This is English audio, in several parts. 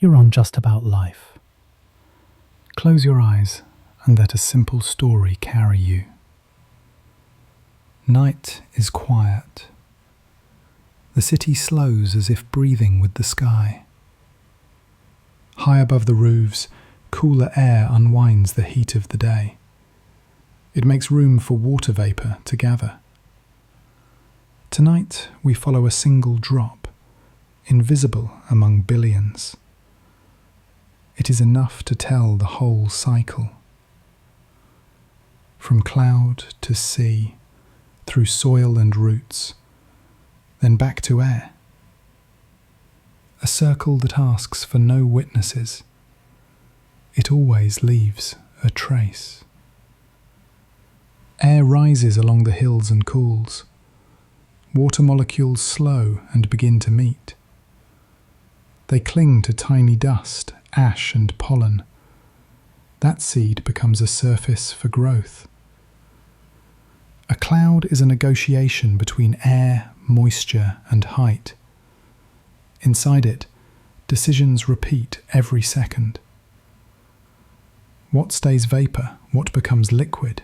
you're on Just About Life. Close your eyes and let a simple story carry you. Night is quiet. The city slows as if breathing with the sky. High above the roofs, cooler air unwinds the heat of the day. It makes room for water vapour to gather. Tonight we follow a single drop, invisible among billions. It is enough to tell the whole cycle. From cloud to sea, through soil and roots, then back to air. A circle that asks for no witnesses. It always leaves a trace. Air rises along the hills and cools. Water molecules slow and begin to meet. They cling to tiny dust, ash and pollen. That seed becomes a surface for growth. A cloud is a negotiation between air, moisture and height. Inside it, decisions repeat every second. What stays vapour? What becomes liquid?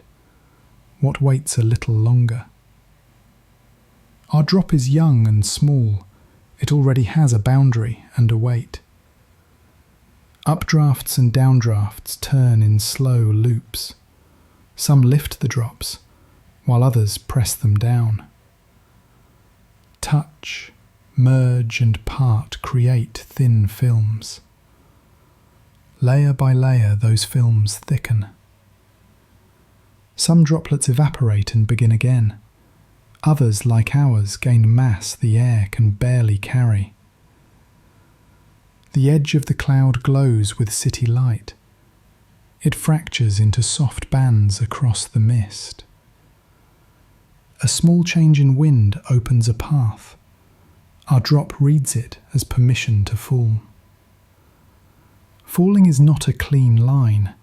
What waits a little longer? Our drop is young and small. It already has a boundary and a weight. Updrafts and downdrafts turn in slow loops. Some lift the drops, while others press them down. Touch, merge and part create thin films. Layer by layer those films thicken. Some droplets evaporate and begin again. Others, like ours, gain mass the air can barely carry. The edge of the cloud glows with city light. It fractures into soft bands across the mist. A small change in wind opens a path. Our drop reads it as permission to fall. Falling is not a clean line.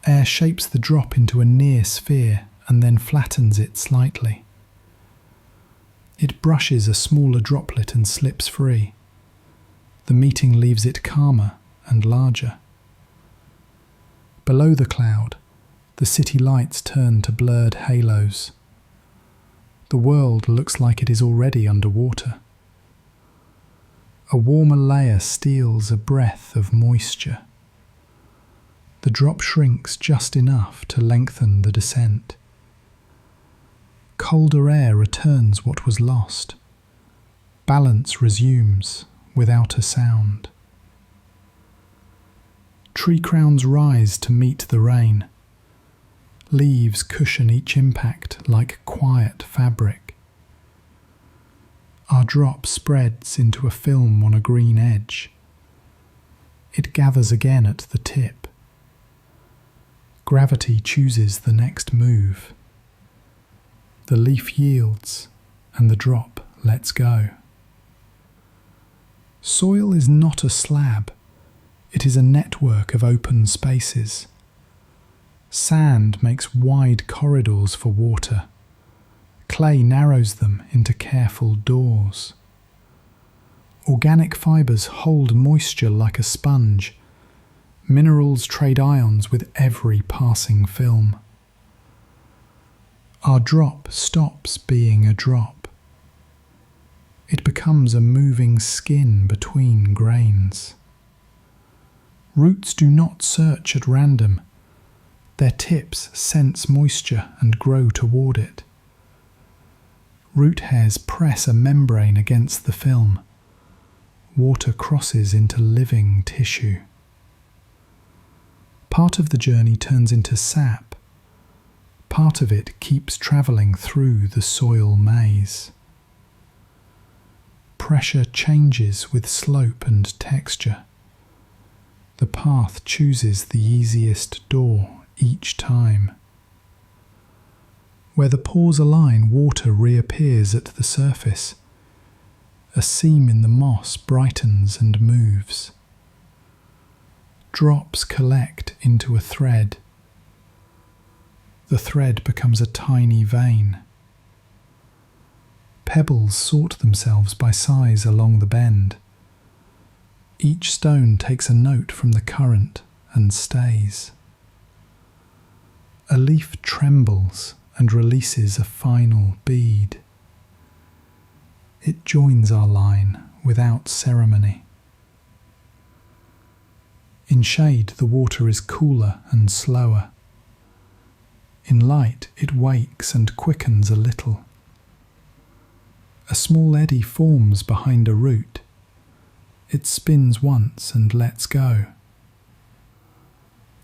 Air shapes the drop into a near sphere and then flattens it slightly. It brushes a smaller droplet and slips free. The meeting leaves it calmer and larger. Below the cloud, the city lights turn to blurred halos. The world looks like it is already underwater. A warmer layer steals a breath of moisture. The drop shrinks just enough to lengthen the descent. Colder air returns what was lost. Balance resumes without a sound. Tree crowns rise to meet the rain. Leaves cushion each impact like quiet fabric. Our drop spreads into a film on a green edge. It gathers again at the tip. Gravity chooses the next move. The leaf yields and the drop lets go. Soil is not a slab. It is a network of open spaces. Sand makes wide corridors for water. Clay narrows them into careful doors. Organic fibres hold moisture like a sponge. Minerals trade ions with every passing film. Our drop stops being a drop. It becomes a moving skin between grains. Roots do not search at random. Their tips sense moisture and grow toward it. Root hairs press a membrane against the film. Water crosses into living tissue. Part of the journey turns into sap. Part of it keeps travelling through the soil maze. Pressure changes with slope and texture. The path chooses the easiest door each time. Where the pores align, water reappears at the surface. A seam in the moss brightens and moves. Drops collect into a thread. The thread becomes a tiny vein. Pebbles sort themselves by size along the bend. Each stone takes a note from the current and stays. A leaf trembles and releases a final bead. It joins our line without ceremony. In shade, the water is cooler and slower. In light, it wakes and quickens a little. A small eddy forms behind a root. It spins once and lets go.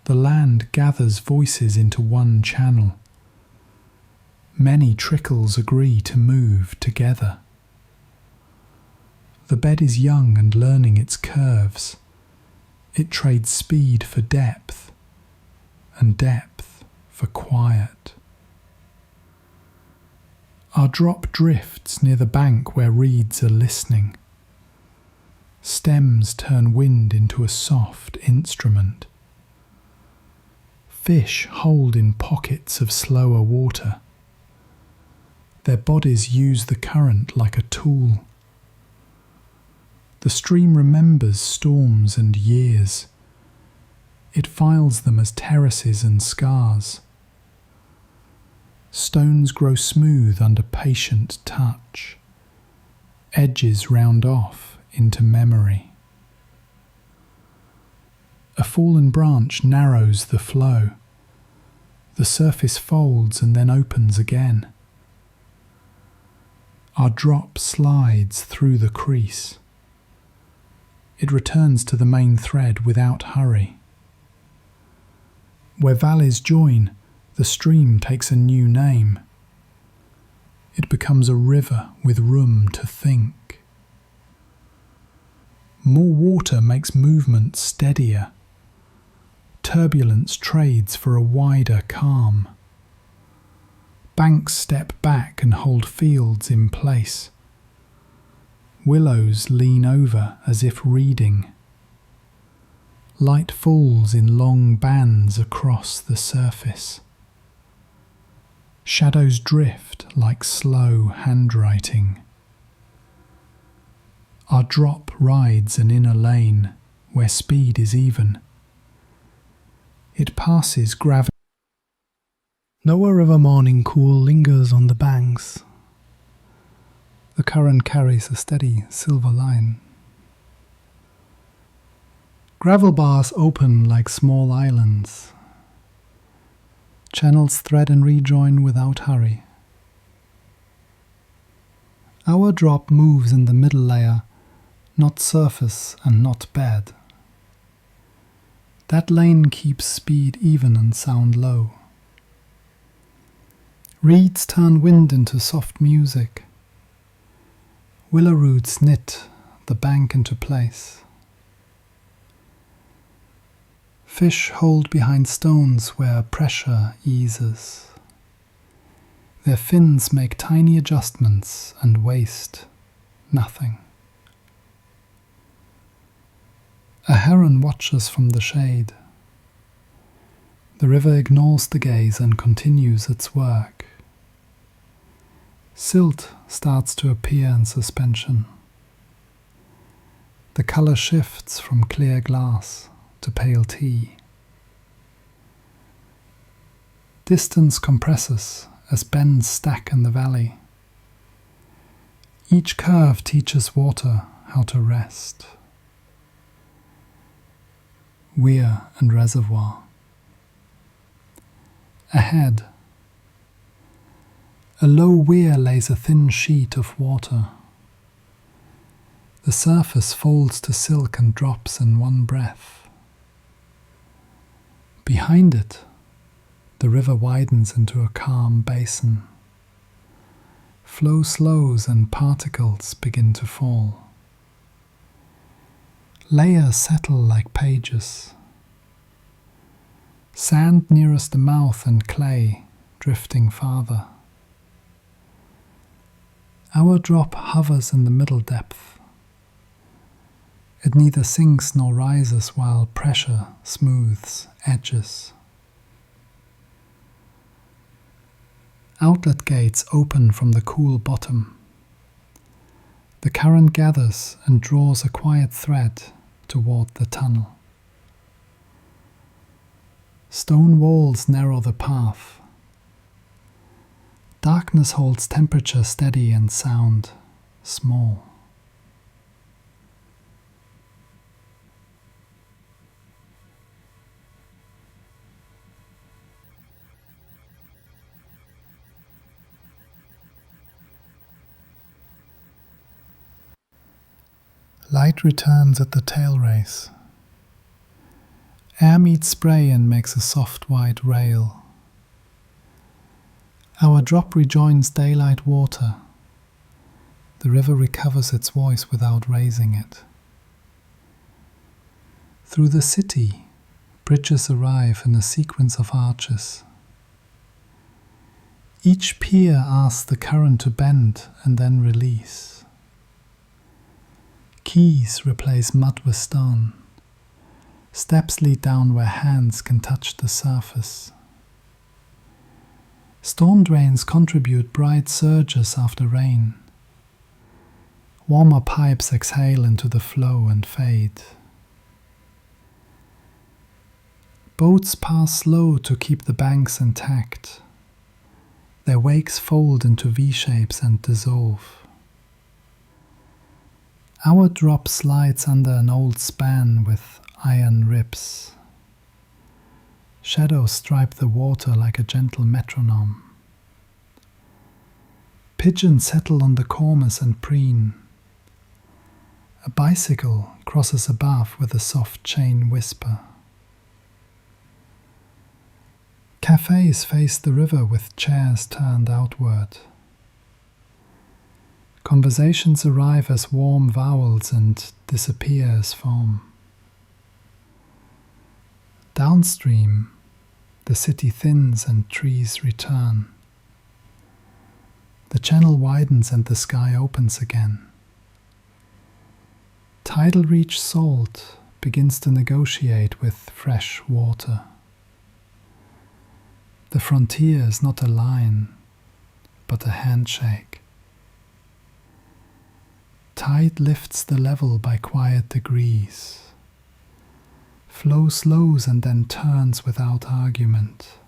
The land gathers voices into one channel. Many trickles agree to move together. The bed is young and learning its curves. It trades speed for depth, and depth for quiet. Our drop drifts near the bank where reeds are listening. Stems turn wind into a soft instrument. Fish hold in pockets of slower water. Their bodies use the current like a tool. The stream remembers storms and years. It files them as terraces and scars. Stones grow smooth under patient touch. Edges round off into memory. A fallen branch narrows the flow. The surface folds and then opens again. Our drop slides through the crease. It returns to the main thread without hurry. Where valleys join, the stream takes a new name. It becomes a river with room to think. More water makes movement steadier. Turbulence trades for a wider calm. Banks step back and hold fields in place. Willows lean over as if reading. Light falls in long bands across the surface. Shadows drift like slow handwriting. Our drop rides an inner lane where speed is even. It passes gravity. Nowhere of a morning cool lingers on the banks. The current carries a steady silver line. Gravel bars open like small islands. Channels thread and rejoin without hurry. Our drop moves in the middle layer, not surface and not bed. That lane keeps speed even and sound low. Reeds turn wind into soft music. Willow roots knit the bank into place. Fish hold behind stones where pressure eases. Their fins make tiny adjustments and waste nothing. A heron watches from the shade. The river ignores the gaze and continues its work. Silt starts to appear in suspension. The color shifts from clear glass to pale tea. Distance compresses as bends stack in the valley. Each curve teaches water how to rest. Weir and reservoir. Ahead, a low weir lays a thin sheet of water. The surface folds to silk and drops in one breath. Behind it, the river widens into a calm basin. Flow slows and particles begin to fall. Layers settle like pages. Sand nearest the mouth and clay drifting farther. Our drop hovers in the middle depth. It neither sinks nor rises while pressure smooths edges. Outlet gates open from the cool bottom. The current gathers and draws a quiet thread toward the tunnel. Stone walls narrow the path. Darkness holds temperature steady and sound small. Light returns at the tail race. Air meets spray and makes a soft white rail. Our drop rejoins daylight water. The river recovers its voice without raising it. Through the city, bridges arrive in a sequence of arches. Each pier asks the current to bend and then release. Quays replace mud with stone. Steps lead down where hands can touch the surface. Storm drains contribute bright surges after rain. Warmer pipes exhale into the flow and fade. Boats pass slow to keep the banks intact. Their wakes fold into V-shapes and dissolve. Our drop slides under an old span with iron ribs. Shadows stripe the water like a gentle metronome. Pigeons settle on the cormous and preen. A bicycle crosses above with a soft chain whisper. Cafes face the river with chairs turned outward. Conversations arrive as warm vowels and disappear as foam. Downstream, the city thins and trees return. The channel widens and the sky opens again. Tidal reach salt begins to negotiate with fresh water. The frontier is not a line, but a handshake. Tide lifts the level by quiet degrees. Flow slows and then turns without argument.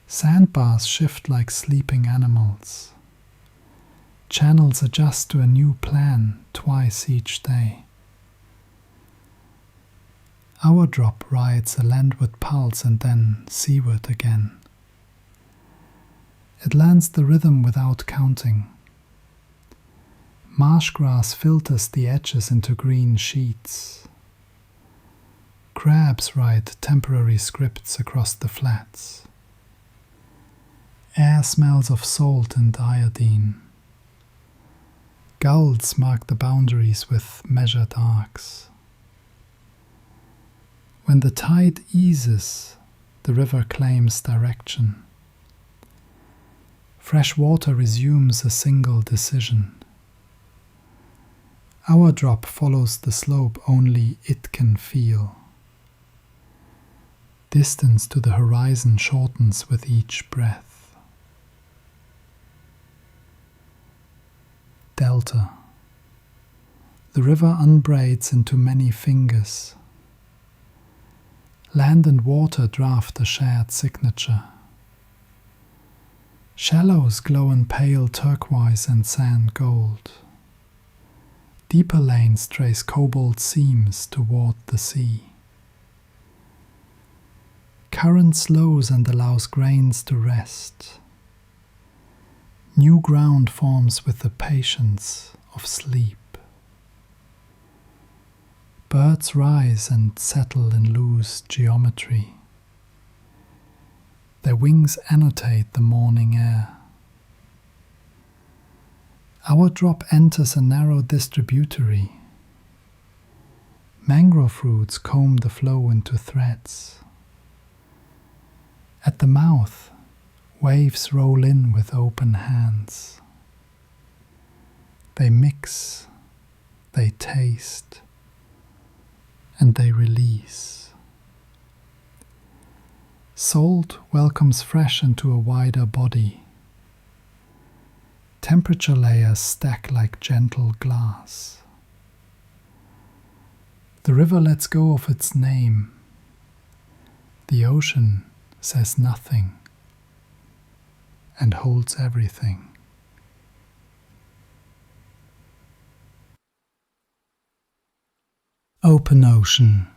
Sandbars shift like sleeping animals. Channels adjust to a new plan twice each day. Our drop rides a landward pulse and then seaward again. It learns the rhythm without counting. Marsh grass filters the edges into green sheets. Crabs write temporary scripts across the flats. Air smells of salt and iodine. Gulls mark the boundaries with measured arcs. When the tide eases, the river claims direction. Fresh water resumes a single decision. Our drop follows the slope only it can feel. Distance to the horizon shortens with each breath. Delta. The river unbraids into many fingers. Land and water draft a shared signature. Shallows glow in pale turquoise and sand gold. Deeper lanes trace cobalt seams toward the sea. Current slows and allows grains to rest. New ground forms with the patience of sleep. Birds rise and settle in loose geometry. Their wings annotate the morning air. Our drop enters a narrow distributary. Mangrove roots comb the flow into threads. At the mouth, waves roll in with open hands. They mix, they taste, and they release. Salt welcomes fresh into a wider body. Temperature layers stack like gentle glass. The river lets go of its name. The ocean says nothing and holds everything. Open ocean.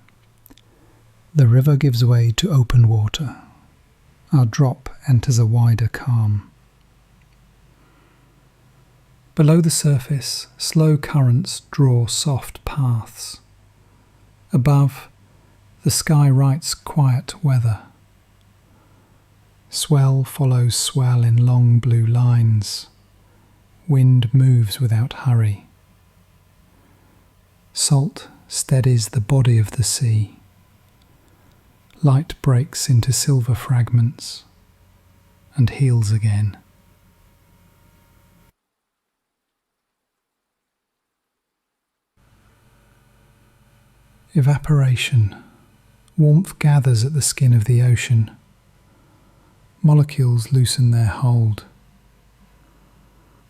The river gives way to open water. Our drop enters a wider calm. Below the surface, slow currents draw soft paths. Above, the sky writes quiet weather. Swell follows swell in long blue lines. Wind moves without hurry. Salt steadies the body of the sea. Light breaks into silver fragments and heals again. Evaporation. Warmth gathers at the skin of the ocean. Molecules loosen their hold.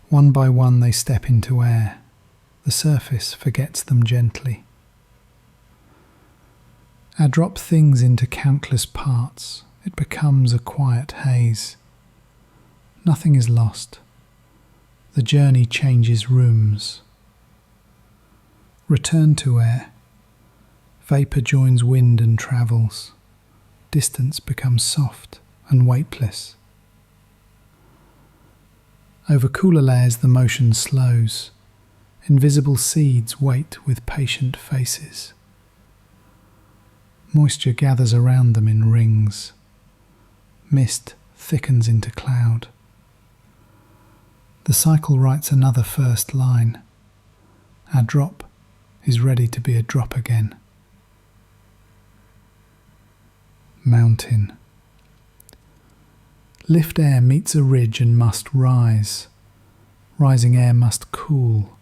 One by one they step into air. The surface forgets them gently. Our drop things into countless parts. It becomes a quiet haze. Nothing is lost. The journey changes rooms. Return to air. Vapour joins wind and travels. Distance becomes soft and weightless. Over cooler layers the motion slows. Invisible seeds wait with patient faces. Moisture gathers around them in rings. Mist thickens into cloud. The cycle writes another first line. Our drop is ready to be a drop again. Mountain. Lift air meets a ridge and must rise. Rising air must cool.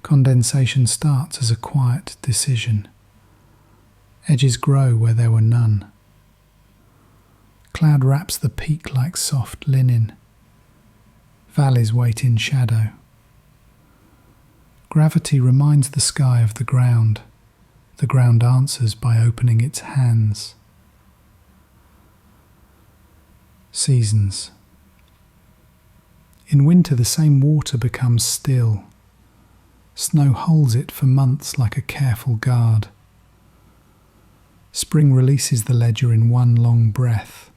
Condensation starts as a quiet decision. Edges grow where there were none. Cloud wraps the peak like soft linen. Valleys wait in shadow. Gravity reminds the sky of the ground. The ground answers by opening its hands. Seasons. In winter the same water becomes still. Snow holds it for months like a careful guard. Spring releases the ledger in one long breath.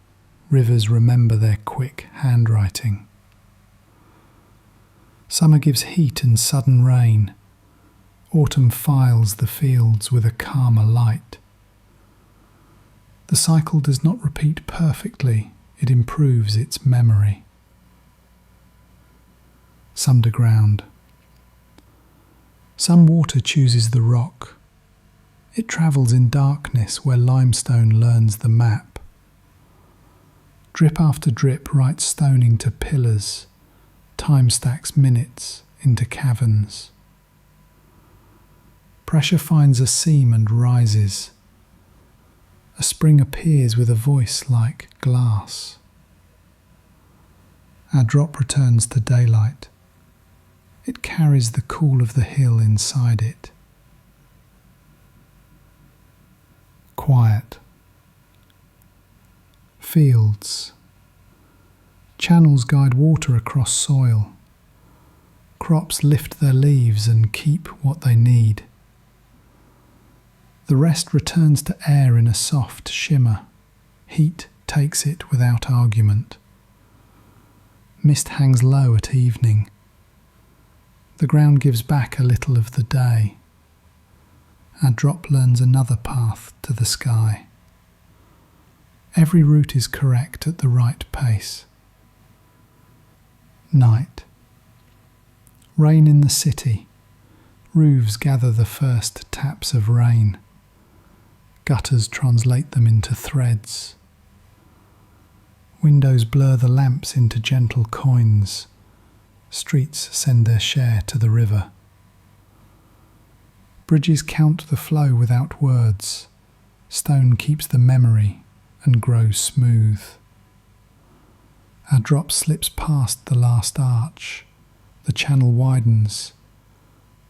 Rivers remember their quick handwriting. Summer gives heat and sudden rain. Autumn files the fields with a calmer light. The cycle does not repeat perfectly. It improves its memory. Underground. Some water chooses the rock. It travels in darkness where limestone learns the map. Drip after drip writes stone into pillars. Time stacks minutes into caverns. Pressure finds a seam and rises. A spring appears with a voice like glass. Our drop returns to daylight. It carries the cool of the hill inside it. Quiet. Fields. Channels guide water across soil. Crops lift their leaves and keep what they need. The rest returns to air in a soft shimmer. Heat takes it without argument. Mist hangs low at evening. The ground gives back a little of the day. Our drop learns another path to the sky. Every route is correct at the right pace. Night. Rain in the city. Roofs gather the first taps of rain. Gutters translate them into threads. Windows blur the lamps into gentle coins. Streets send their share to the river. Bridges count the flow without words. Stone keeps the memory and grows smooth. Our drop slips past the last arch. The channel widens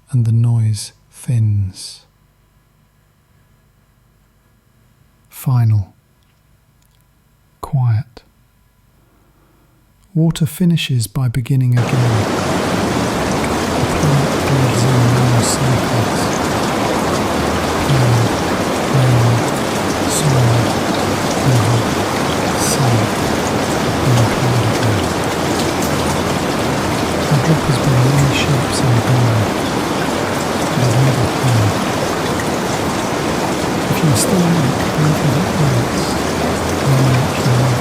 and the noise thins. final, quiet. Water finishes by beginning again. The planet lives in long cycles. Rain, rain, soil, river, sea, then cloud again. A drop has been many shapes in the ground. It is never hard. If you are still awake, don't let it relax. Very much more.